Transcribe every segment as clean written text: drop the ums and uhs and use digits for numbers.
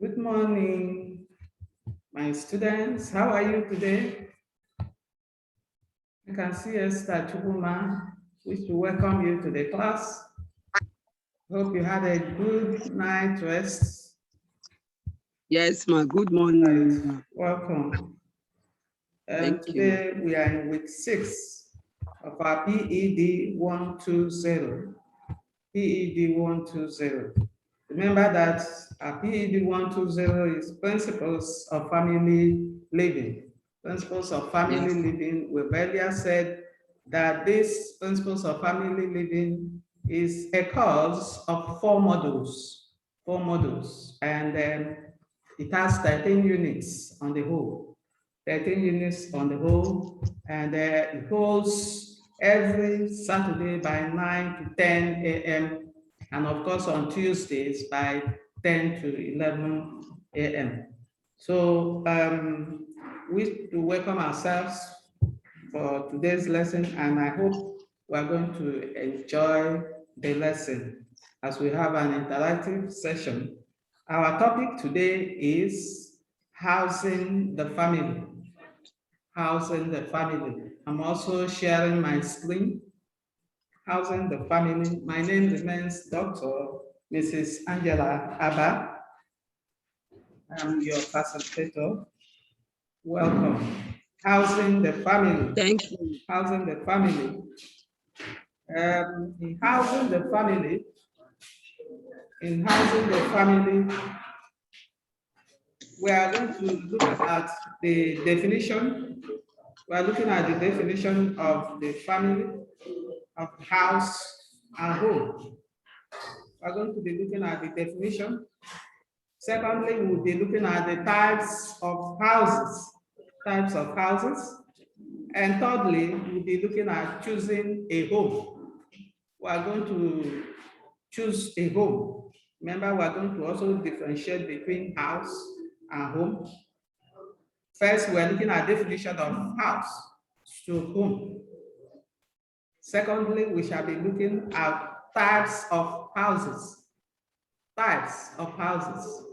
Good morning, my students. How are you today? You can see Esther Chubuma, wish to welcome you to the class. Hope you had a good night rest. Yes, ma. Good morning. Right. Welcome. Thank Today we are in week 6 of our PED 120. PED 120. Remember that our PED 120 is Principles of Family Living. Principles of Family Living, we've earlier said that this Principles of Family Living is a course of 4 modules. 4 modules, and it has 13 units on the whole. 13 units on the whole, and it holds every Saturday by 9 to 10 a.m. and of course on Tuesdays by 10 to 11 a.m. So we to welcome ourselves for today's lesson, and I hope we're going to enjoy the lesson as we have an interactive session. Our topic today is housing the family. Housing the family. I'm also sharing my screen. Housing the family. My name remains Dr. Mrs. Angela Abba. I'm your facilitator. Welcome. Housing the family. Thank you. Housing the family. In housing the family, we are going to look at the definition. We are looking at the definition of the family, of house and home. We are going to be looking at the definition. Secondly, we'll be looking at the types of houses. And thirdly, we'll be looking at choosing a home. We are going to choose a home. Remember, we are going to also differentiate between house and home. First, we're looking at definition of house to home. Secondly, we shall be looking at types of houses. Types of houses.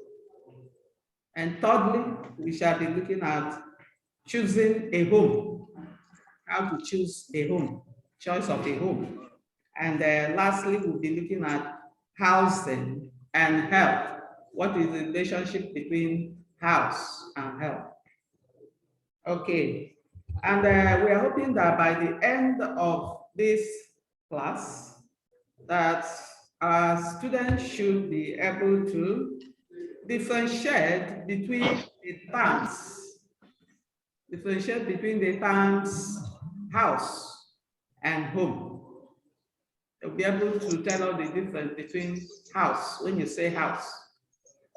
And thirdly, we shall be looking at choosing a home. How to choose a home, choice of a home. And lastly, we'll be looking at housing and health. What is the relationship between house and health? Okay, and we are hoping that by the end of this class, that our students should be able to differentiate between the terms, house and home. They'll be able to tell us the difference between house. When you say house,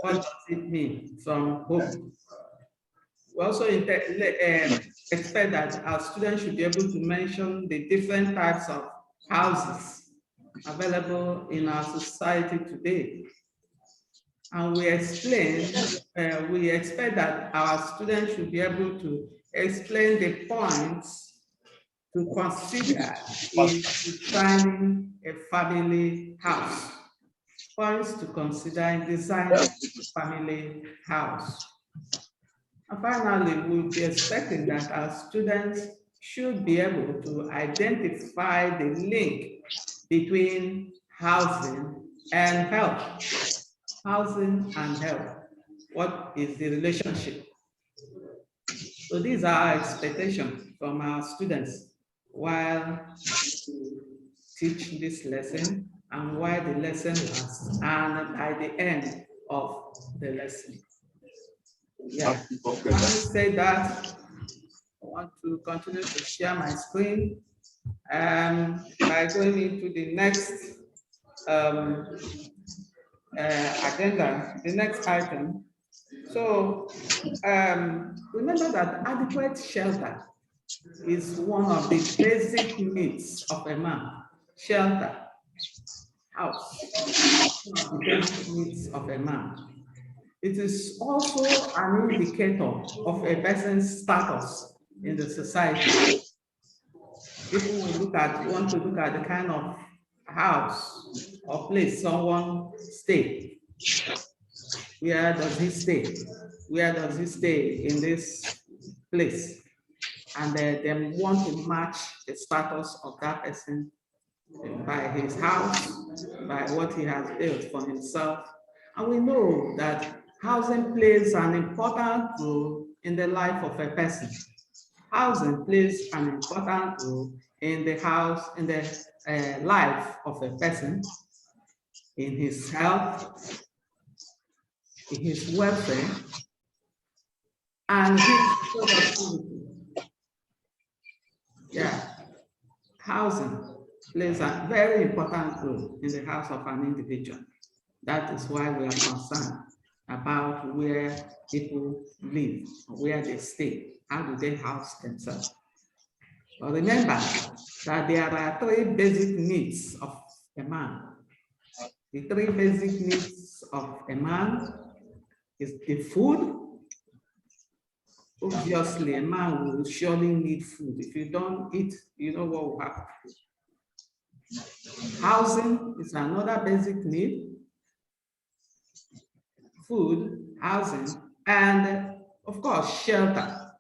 what does it mean from home? We also expect that our students should be able to mention the different types of houses available in our society today. And we expect that our students should be able to explain the points to consider in designing a family house. Points to consider in designing a family house. And finally, we'll be expecting that our students should be able to identify the link between housing and health. Housing and health. What is the relationship? So these are our expectations from our students while we teach this lesson and while the lesson lasts and by the end of the lesson. Yeah, having said that, I want to continue to share my screen by going into the next agenda, the next item. So remember that adequate shelter is one of the basic needs of a man. Shelter, house, one of the basic needs of a man. It is also an indicator of a person's status in the society. If we want to look at the kind of house or place someone stays, Where does he stay? Where does he stay in this place? And they want to match the status of that person by his house, by what he has built for himself. And we know that housing plays an important role in the life of a person. Housing plays an important role in the life of a person, in his health, in his welfare, and his productivity. Yeah, housing plays a very important role in the house of an individual. That is why we are concerned about where people live, where they stay, how do they house themselves. But remember that there are three basic needs of a man. The three basic needs of a man is the food. Obviously, a man will surely need food. If you don't eat, you know what will happen. Housing is another basic need. Food, housing, and of course, shelter.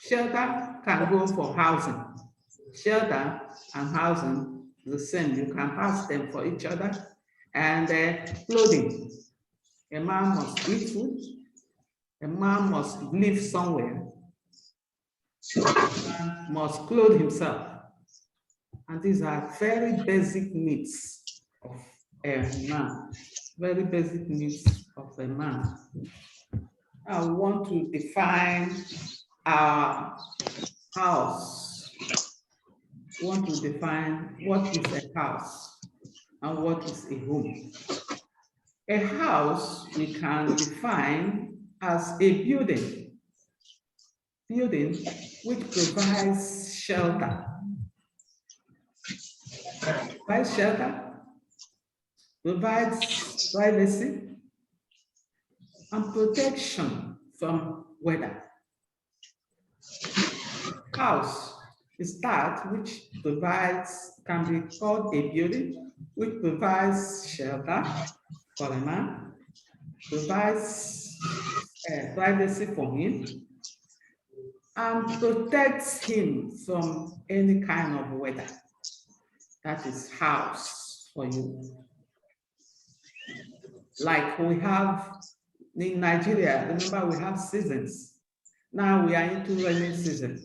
Shelter can go for housing. Shelter and housing, the same. You can pass them for each other. And clothing. A man must eat food. A man must live somewhere. A man must clothe himself. And these are very basic needs of a man. Very basic needs of a man. I want to define our house. We want to define what is a house and what is a home. A house we can define as a building which provides shelter. Provides shelter, provides privacy and protection from weather. House is that which provides, can be called a building, which provides shelter for a man, provides privacy for him, and protects him from any kind of weather. That is house for you. Like we have in Nigeria, remember we have seasons. Now we are into rainy season.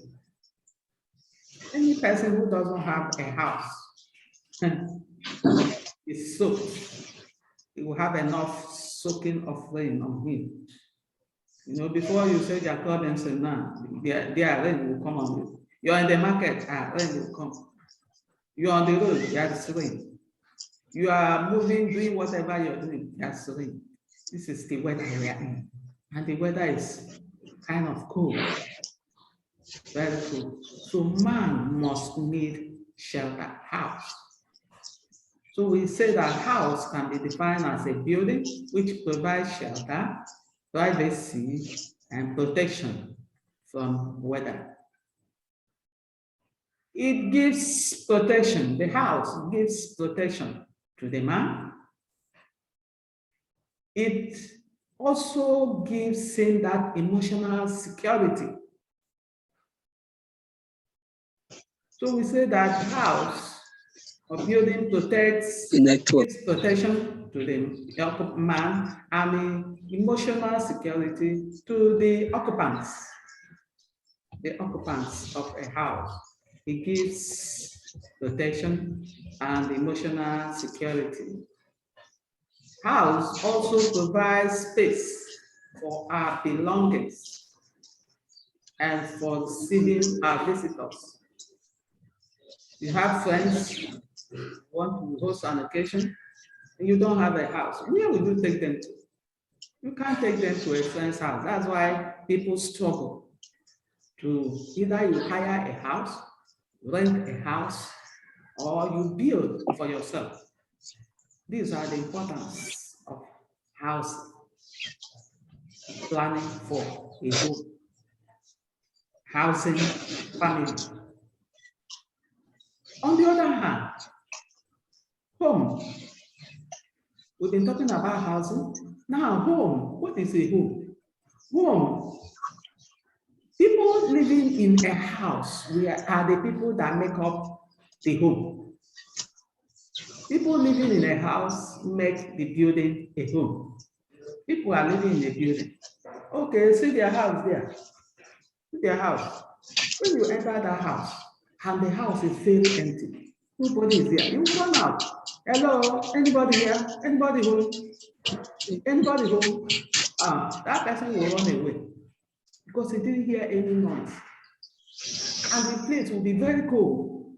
Any person who doesn't have a house is soaked. He will have enough soaking of rain on him. You know, before you say your clothing, say now, their rain will come on you. You're in the market, rain will come. You're on the road, there's rain. You are moving, doing whatever you're doing, there's rain. This is the weather we are in. And the weather is kind of cold. Very cool. So man must need shelter, house. So we say that house can be defined as a building which provides shelter, privacy, and protection from weather. It gives protection, the house gives protection to the man. It also gives him that emotional security. So we say that house or building protects, gives protection to the man and emotional security to the occupants of a house. It gives protection and emotional security. House also provides space for our belongings and for receiving our visitors. You have friends, you want to host an occasion, and you don't have a house. Where will you take them to? You can't take them to a friend's house. That's why people struggle to either you hire a house, rent a house, or you build for yourself. These are the importance of housing, planning for a home, housing family. On the other hand, home We've been talking about housing. Now, home. What is a home? Home. People living in a house are the people that make up the home. People living in a house make the building a home. People are living in a building. Okay, see their house there. See their house. When you enter that house and the house is very empty, nobody is there, you run out. Hello, anybody here? Anybody home? Anybody home? That person will run away because he didn't hear any noise. And the place will be very cold.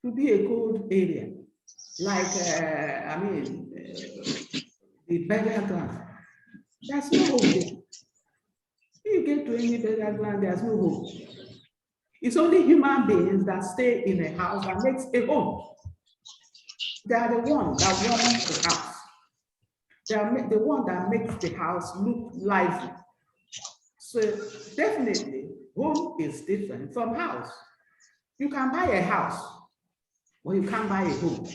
It will be a cold area. Like, the burial ground. There's no hope there. If you get to any burial ground, there's no hope. It's only human beings that stay in a house that makes a home. They are the one that warms the house. They are the one that makes the house look lively. So definitely, home is different from house. You can buy a house, but you can't buy a home.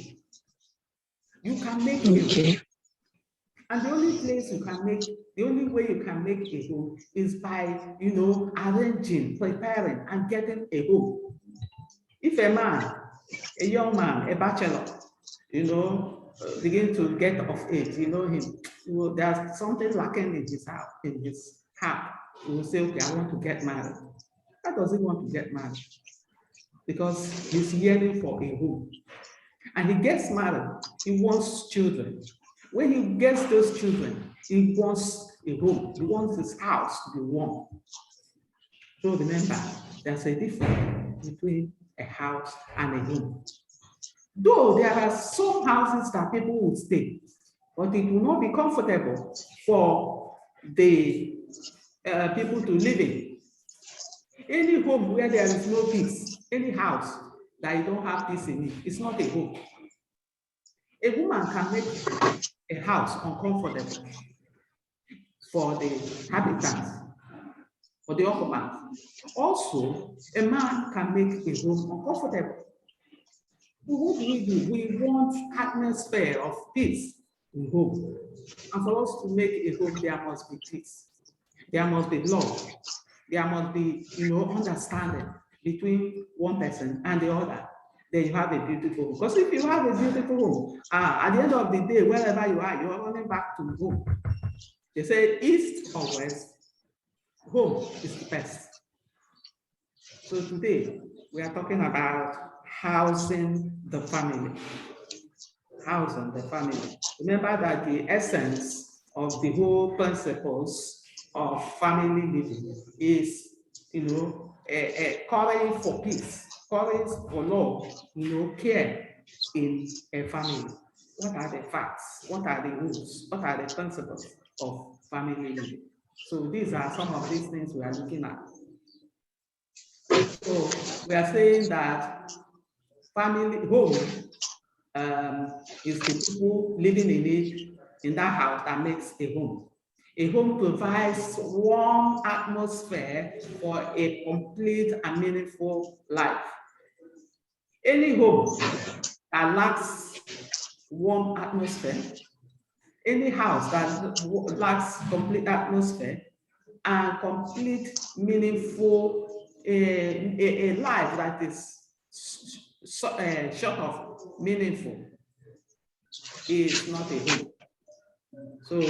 You can make a home. And the only place you can make, the only way you can make a home is by, arranging, preparing, and getting a home. If a man, a young man, a bachelor, begin to get of age, there's something lacking in his house, in his heart. He will say, okay, I want to get married. Why does he want to get married? Because he's yearning for a home. And he gets married, he wants children. When he gets those children, he wants a home. He wants his house to be warm. So remember, there's a difference between a house and a home. Though there are some houses that people will stay, but it will not be comfortable for the people to live in. Any home where there is no peace, any house that you don't have peace in it, it's not a home. A woman can make a house uncomfortable for the habitants, for the occupants. Also, a man can make a home uncomfortable. What do? We want atmosphere of peace in home. And for us to make a home, there must be peace. There must be love. There must be, understanding between one person and the other. Then you have a beautiful home. Because if you have a beautiful home, at the end of the day, wherever you are running back to home. They say east or west, home is the best. So today, we are talking about housing the family. Housing the family. Remember that the essence of the whole principles of family living is, calling for peace, calling for love, care in a family. What are the facts? What are the rules? What are the principles of family living? So these are some of these things we are looking at. So we are saying that family home is the people living in it, in that house that makes a home. A home provides warm atmosphere for a complete and meaningful life. Any home that lacks warm atmosphere, any house that lacks complete atmosphere and complete meaningful, a life that is short of meaningful is not a home. So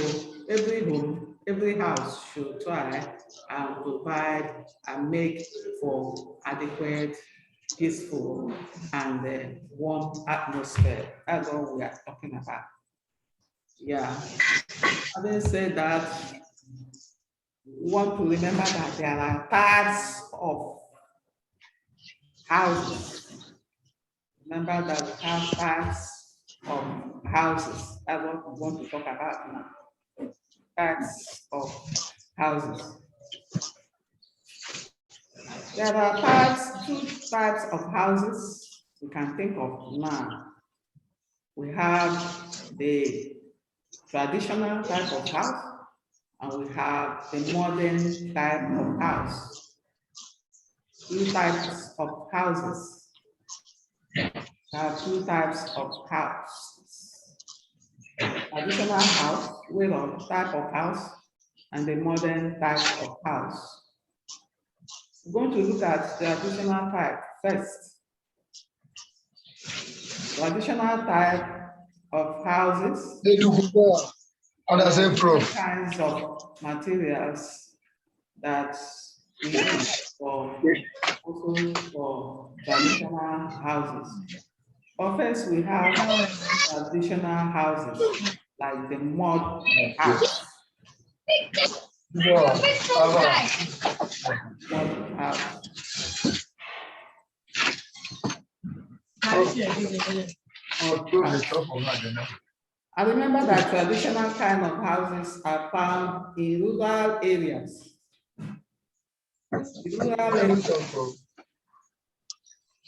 every home, every house should try and provide and make for adequate, peaceful, and warm atmosphere. That's all we are talking about. Yeah. Having said that, we want to remember that there are types of houses. Remember that we have types of houses. That's what we want to talk about now. Types of houses. There are two types of houses we can think of now. We have the traditional type of house, and we have the modern type of house. Two types of houses. There are two types of houses. traditional house, way of type of house, and the modern type of house. We're going to look at traditional type first. Traditional type of houses. They do good. Kinds of materials that we use for also for traditional houses. But first, we have traditional houses like the mud house. Mud house. I remember that traditional kind of houses are found in rural areas.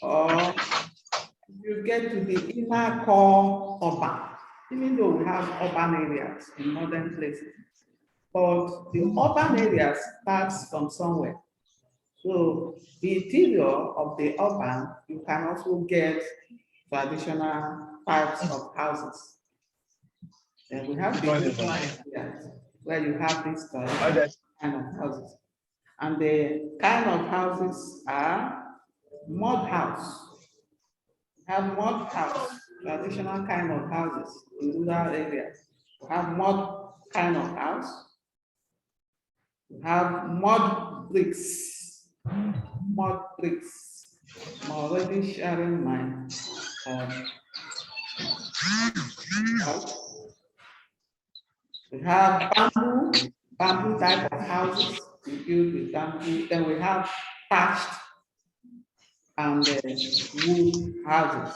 Or you get to the inner core urban, even though we have urban areas in modern places. But the urban areas starts from somewhere. So the interior of the urban, you can also get traditional types of houses. And we have the areas where you have this kind of houses. And the kind of houses are mud house. We have mud house, traditional kind of houses in rural areas. We have mud kind of house. We have mud bricks. Mud bricks. I'm already sharing my house. We have bamboo type of houses we build with bamboo. Then we have thatched and wood houses.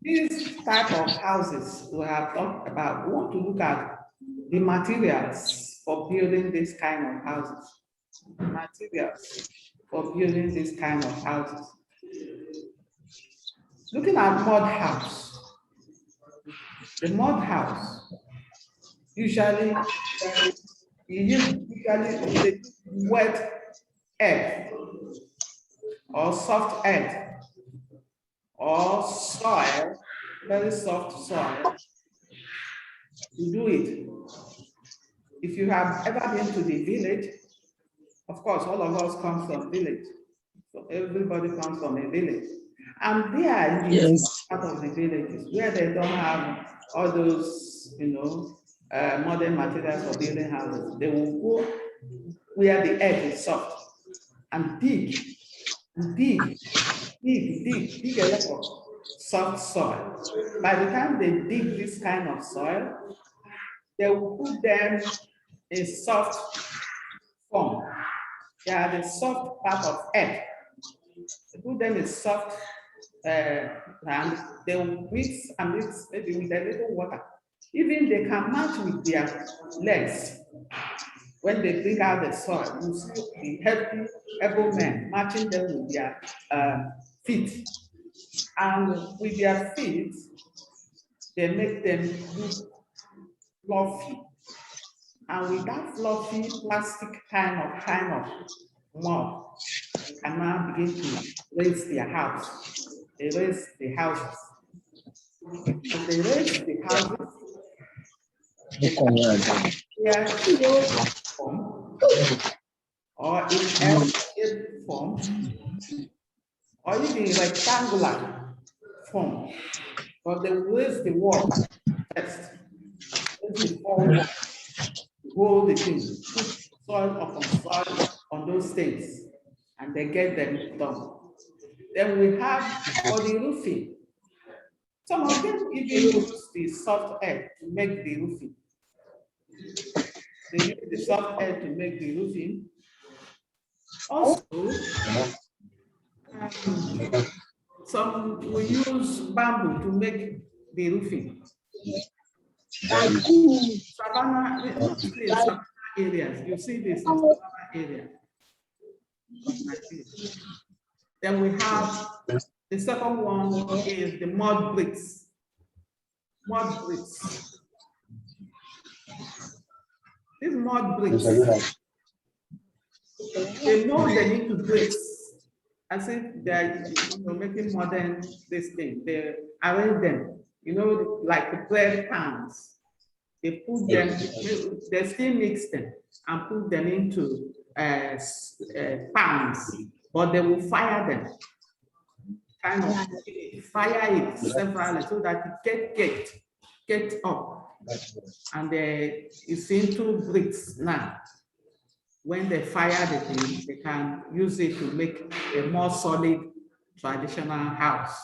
These type of houses we have talked about, we want to look at the materials for building this kind of houses. Materials for building this kind of houses. Looking at mud house. The mud house, usually wet earth or soft earth or soil, very soft soil, to do it. If you have ever been to the village, of course, all of us come from village. So everybody comes from a village. And there is part of the villages where they don't have all those, modern materials for building houses. They will go where the earth is soft and dig a lot of soft soil. By the time they dig this kind of soil, they will put them in soft form. They are the soft part of earth. They put them in soft and they will mix maybe with a little water. Even they can match with their legs. When they bring out the soil, you see the healthy, able men matching them with their feet. And with their feet, they make them look fluffy. And with that fluffy plastic kind of mud, they can now begin to raise their house. They raise the houses. As they raise the houses, they are still form, or in L-shaped form, or even rectangular form. But they raise the wall first. Hold the thing, put soil upon soil on those things, and they get them done. Then we have for the roofing. Some of them even use the soft earth to make the roofing. They use the soft earth to make the roofing. Also, some will use bamboo to make the roofing. Savannah areas, you see this in Savannah area. Then we have the second one is the mud bricks. Mud bricks. These mud bricks, the more they need to bricks, as if they're making modern this thing. They arrange them, like the bread pans. They put them, they still mix them and put them into pans, but they will fire them. Kind of fire it severally so that it get up. And it's into bricks now. When they fire the thing, they can use it to make a more solid traditional house.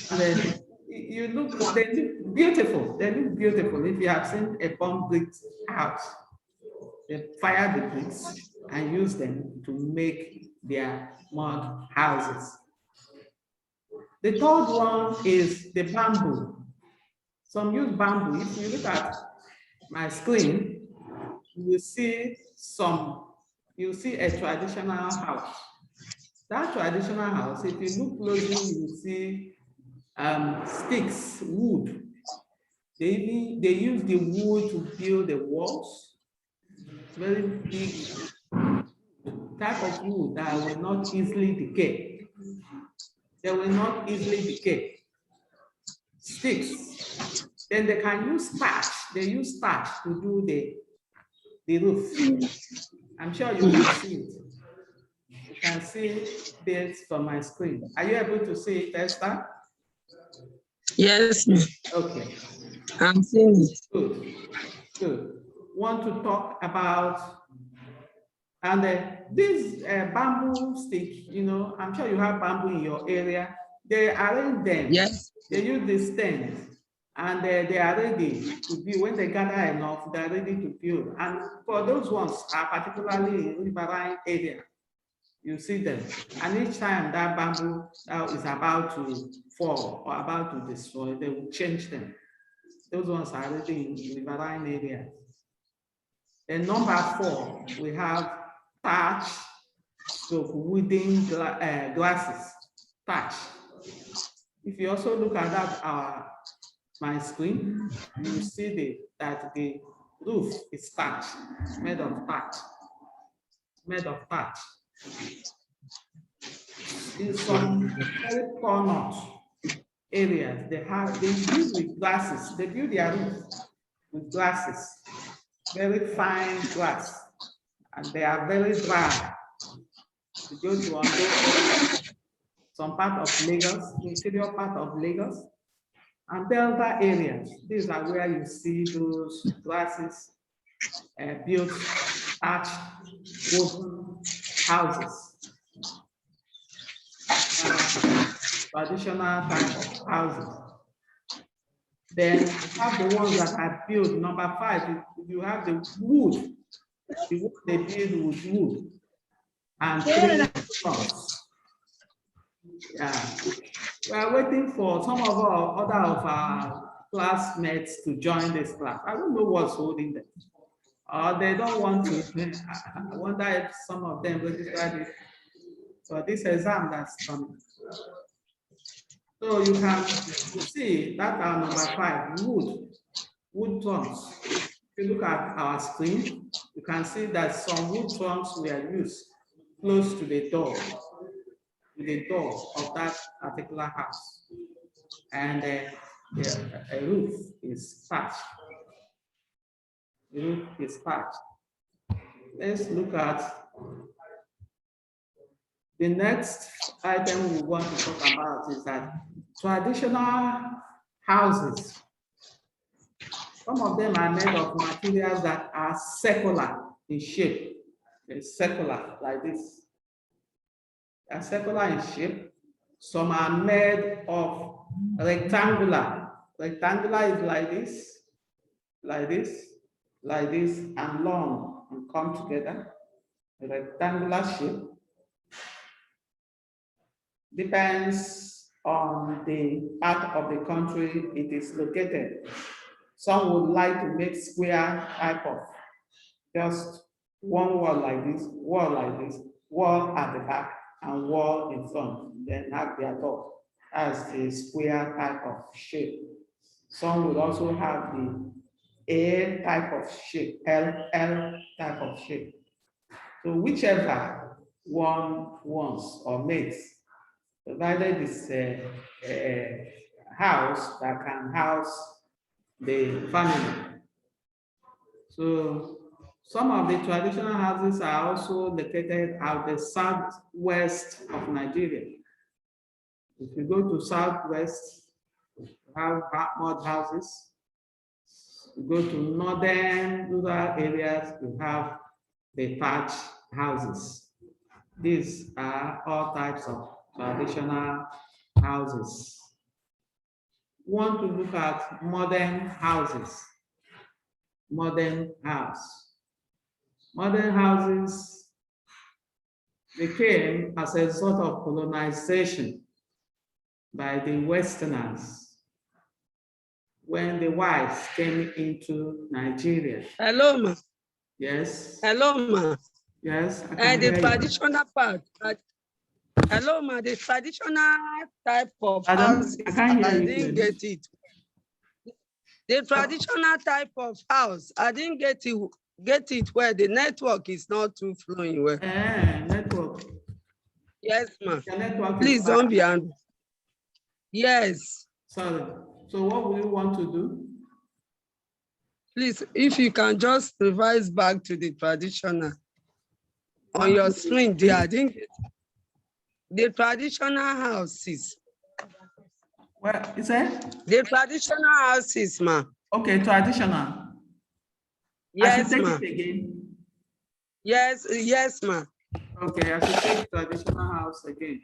And then they look beautiful. They look beautiful. If you have seen a bomb brick house, they fire the bricks and use them to make their mud houses. The third one is the bamboo. Some use bamboo. If you look at my screen, you will see a traditional house. That traditional house, if you look closely, you will see sticks, wood. They use the wood to build the walls. Very big type of wood that will not easily decay. They will not easily decay. Sticks. Then they can use thatch. They use thatch to do the roof. I'm sure you can see it. You can see this from my screen. Are you able to see it, Esther? Yes, ma'am. Okay. I'm seeing it. Good. Good. Want to talk about, and this bamboo stick, I'm sure you have bamboo in your area. They arrange them. Yes. They use the stems, and they are ready to build. When they gather enough, they are ready to build. And for those ones, particularly in riverine area, you see them. And each time that bamboo is about to fall or about to destroy, they will change them. Those ones are already in riverine areas. Then number 4, we have thatch, so wooden glasses, thatch. If you also look at that, my screen, you will see that the roof is thatch, made of thatch, In some very corner areas, they build with glasses. They build their roof with glasses, very fine glass, and they are very dry. You go to some part of Lagos, the interior part of Lagos, and Delta areas. These are where you see those glasses built thatched wooden houses. Traditional type of houses. Then you have the ones that are built. Number 5, you have the wood. The wood they build with wood and 3 stones. Yeah. We are waiting for some of our classmates to join this class. I don't know what's holding them. They don't want to. I wonder if some of them registered it for this exam that's coming. So you can see that our number 5, wood trunks. If you look at our screen, you can see that some wood trunks were used close to the door of that particular house. And a roof is thatched. The roof is thatched. Let's look at the next item we want to talk about is that traditional houses, some of them are made of materials that are circular in shape. They're circular like this. They're circular in shape. Some are made of rectangular. Rectangular is like this, like this, like this, and long and come together. A rectangular shape. Depends on the part of the country it is located. Some would like to make square type of just one wall like this, wall at the back, and wall in front, then have their door as the square type of shape. Some would also have the A type of shape, L type of shape. So whichever wants or makes, provided it's a house that can house the family. So some of the traditional houses are also located at the southwest of Nigeria. If you go to southwest, you have mud houses. You go to northern rural areas, you have the thatch houses. These are all types of traditional houses. Want to look at modern houses. Modern house. Modern houses, they came as a result of colonization by the Westerners when the whites came into Nigeria. Hello, ma. Yes. Hello, ma. Yes. And the traditional part. Hello, ma. The traditional type of houses, I can't hear I you. didn't get it. The traditional type of house, I didn't get it where the network is not too flowing well. Network. Yes, ma. The network. Please don't be angry. Yes. Sorry. So what will you want to do? Please, if you can just revise back to the traditional on your screen there, I didn't get it. The traditional houses. Well, is it? The traditional houses, ma. Okay, traditional. Yes, I should ma. take it again. Yes, ma. Okay, I should take traditional house again.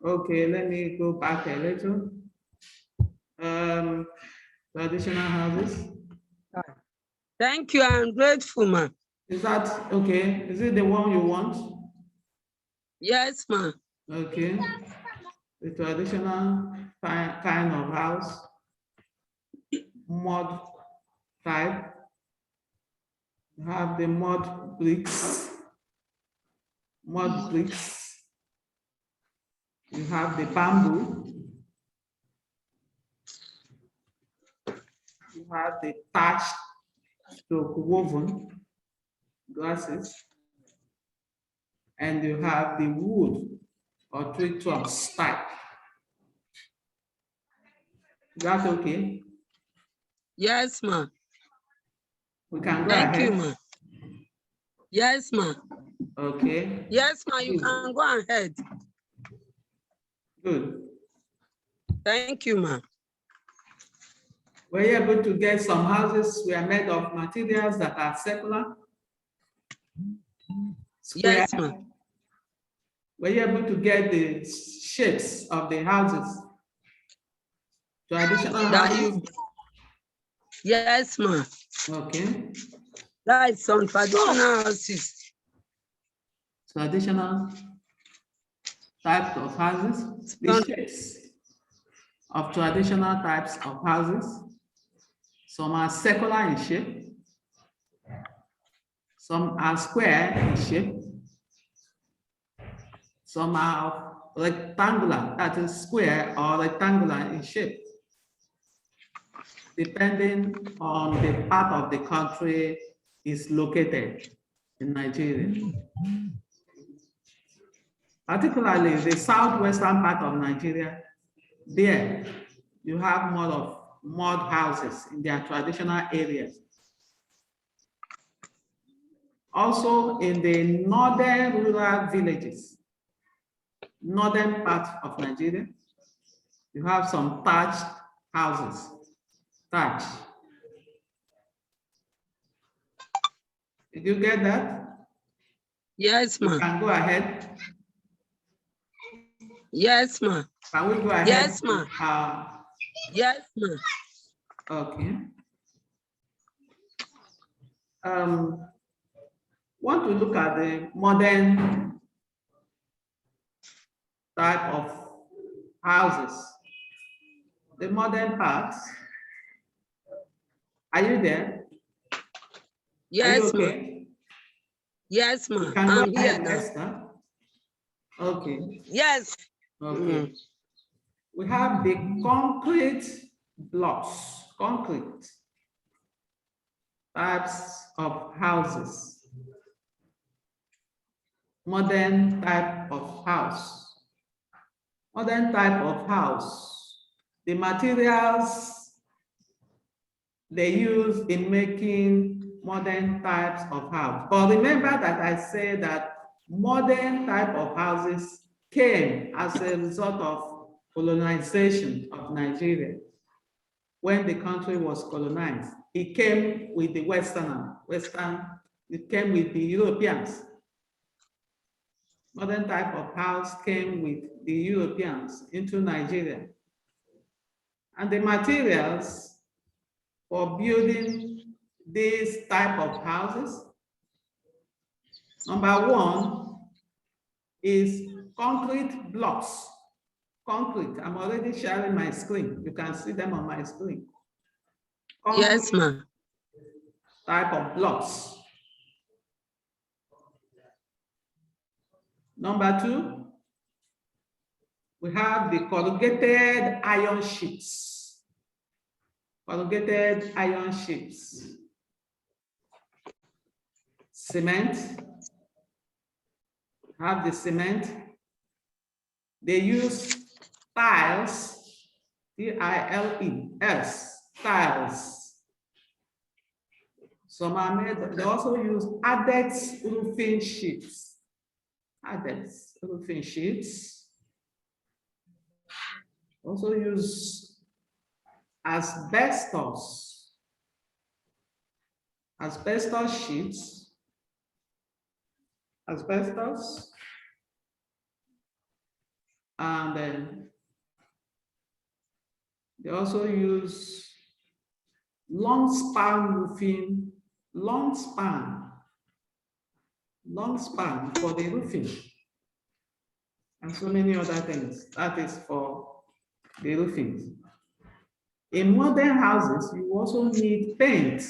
Okay, let me go back a little. Traditional houses. Thank you, I'm grateful, ma. Is that okay? Is it the one you want? Yes, ma. Okay. The traditional kind of house, mud type. You have the mud bricks. You have the bamboo. You have the thatched to woven glasses. And you have the wood or tree trunks type. Is that okay? Yes, ma. We can go Thank ahead. you, ma. Yes, ma. Okay. Yes, ma, you can go ahead. Good. Thank you, ma. Were you able to get some houses were made of materials that are circular? Square? Yes, ma. Were you able to get the shapes of the houses? Traditional houses? Yes, ma. Okay. That is some traditional houses. Traditional types of houses, the shapes of traditional types of houses. Some are circular in shape. Some are square in shape. Some are rectangular, that is square or rectangular in shape, depending on the part of the country is located in Nigeria. Particularly the southwestern part of Nigeria, there you have more of mud houses in their traditional areas. Also in the northern rural villages, northern part of Nigeria, you have some thatched houses. Thatch. Did you get that? Yes, ma. You can go ahead. Yes, ma. Can we go ahead? Yes, ma. Yes, ma. Okay. Want to look at the modern type of houses. The modern parts. Are you there? Yes, are you okay? ma. Yes, ma. Can I'm go here ahead, now. Esther. Okay. Yes. Okay. We have the concrete blocks, concrete types of houses. modern type of house. Modern type of house. The materials they use in making modern types of house. But remember that I said that modern type of houses came as a result of colonization of Nigeria. When the country was colonized, it came with the it came with the Europeans. Modern type of house came with the Europeans into Nigeria. And the materials for building this type of houses, number one is concrete blocks. Concrete, I'm already sharing my screen. You can see them on my screen. Concrete Yes, ma'am. type of blocks. Number two, we have the corrugated iron sheets. Corrugated iron sheets. Cement, have the cement. They use tiles, T-I-L-E-S, tiles. Some are made, they also use addex roofing sheets. Addex roofing sheets. Also use asbestos. Asbestos sheets. Asbestos. And then they also use long span roofing, long span for the roofing, and so many other things. That is for the roofing. In modern houses, you also need paint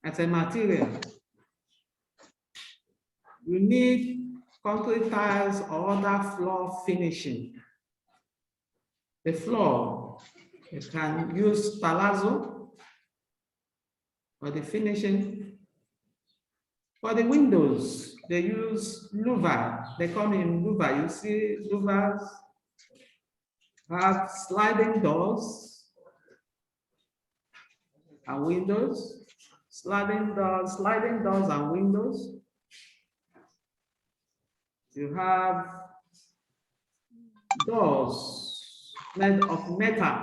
as a material. You need concrete tiles or other floor finishing. The floor, you can use palazzo for the finishing. For the windows, they use louver. They come in louver. You see louvers have sliding doors and windows, sliding doors and windows. You have doors made of metal.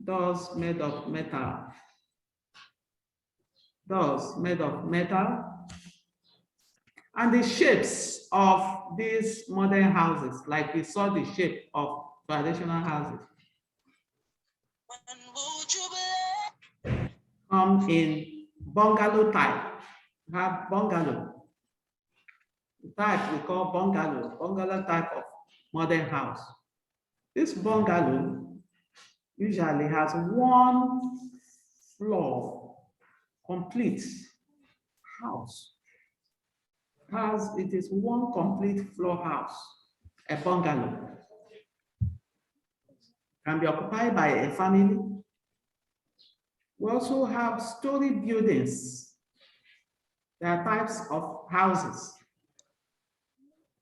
Doors made of metal. Doors made of metal. And the shapes of these modern houses, like we saw the shape of traditional houses, come in bungalow type. We have bungalow. The type we call bungalow type of modern house. This bungalow usually has one floor, complete house. It is one complete floor house, a bungalow. Can be occupied by a family. We also have story buildings. There are types of houses.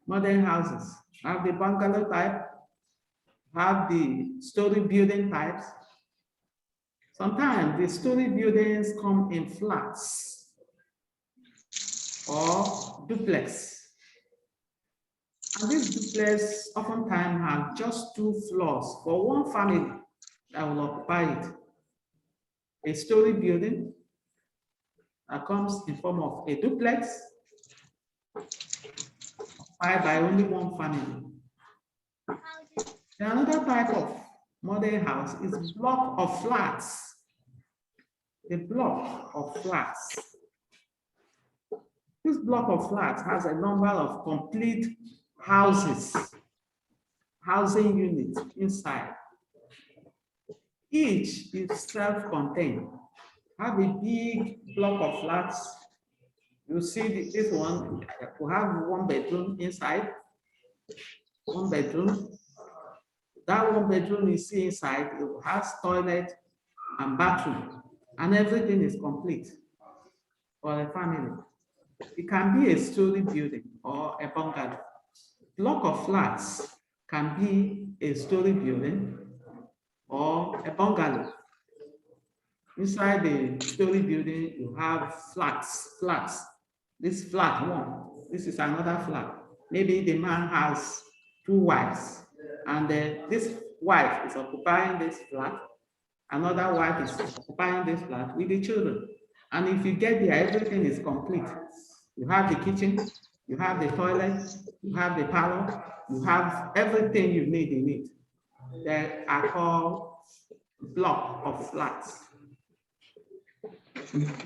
Modern houses have the bungalow type, have the story building types. Sometimes the story buildings come in flats or duplex. And these duplex oftentimes have just 2 floors for one family that will occupy it. A story building that comes in form of a duplex occupied by only one family. Another type of modern house is block of flats. A block of flats. This block of flats has a number of complete houses, housing units inside. Each is self-contained. Have a big block of flats. You see this one, we have 1 bedroom inside, 1 bedroom. That 1 bedroom you see inside, it has toilet and bathroom, and everything is complete for a family. It can be a story building or a bungalow. Block of flats can be a story building or a bungalow. Inside the story building, you have flats. This flat one, this is another flat. Maybe the man has 2 wives, and this wife is occupying this flat. Another wife is occupying this flat with the children. And if you get there, everything is complete. You have the kitchen, you have the toilet, you have the parlor, you have everything you need in it. They are called block of flats.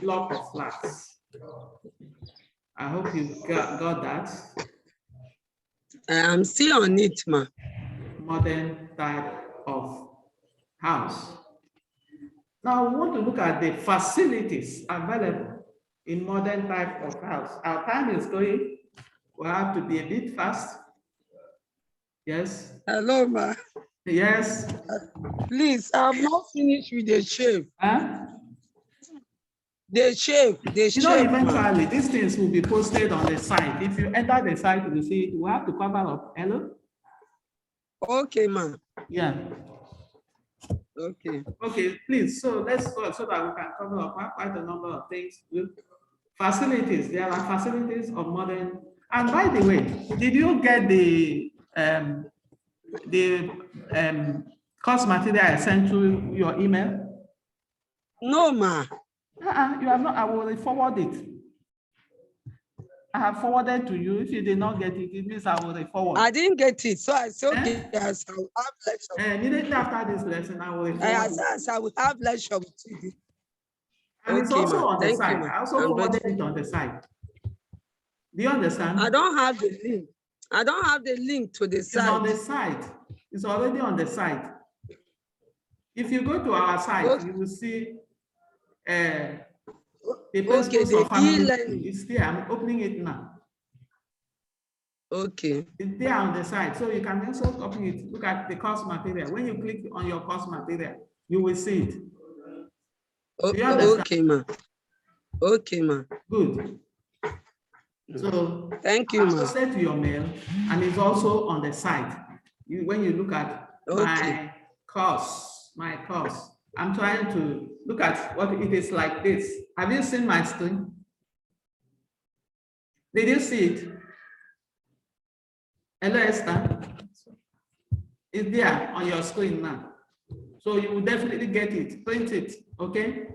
Block of flats. I hope you got that. I'm still on it, ma. Modern type of house. Now we want to look at the facilities available in modern type of house. Our time is going. We have to be a bit fast. Yes. Hello, ma. Yes. Please, I'm not finished with the shape. Huh? The shape. You know, eventually these things will be posted on the site. If you enter the site, you will see it. We have to cover up. Hello? Okay, ma. Yeah. Okay. Okay, please. So let's go so that we can cover up quite a number of things. Facilities. There are facilities of modern. And by the way, did you get the course material I sent to your email? No, ma. You have not. I will forward it. I have forwarded to you. If you did not get it, it means I will forward. I didn't get it, so I said, okay, yes, I will have lecture. Immediately after this lesson, I will forward. Yes, I will have lecture with you. And it's also on the Thank site. you, I also forwarded it on the site. Do you understand? I don't have the link. I don't have the link to the site. It's on the site. It's already on the site. If you go to our site, okay, you will see the principles of family. It's there. I'm opening it now. Okay. It's there on the site. So you can also open it. Look at the course material. When you click on your course material, you will see it. Okay, ma. Okay, ma. Good. So thank you, ma. Send to your mail, and it's also on the site. When you look at my course, I'm trying to look at what it is like this. Have you seen my screen? Did you see it? Hello, Esther. It's there on your screen now. So you will definitely get it. Print it, okay?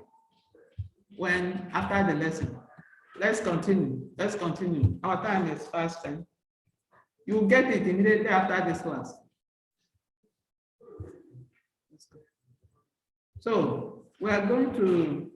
When after the lesson. Let's continue. Let's continue. Our time is fast. You will get it immediately after this class. So we shall continue.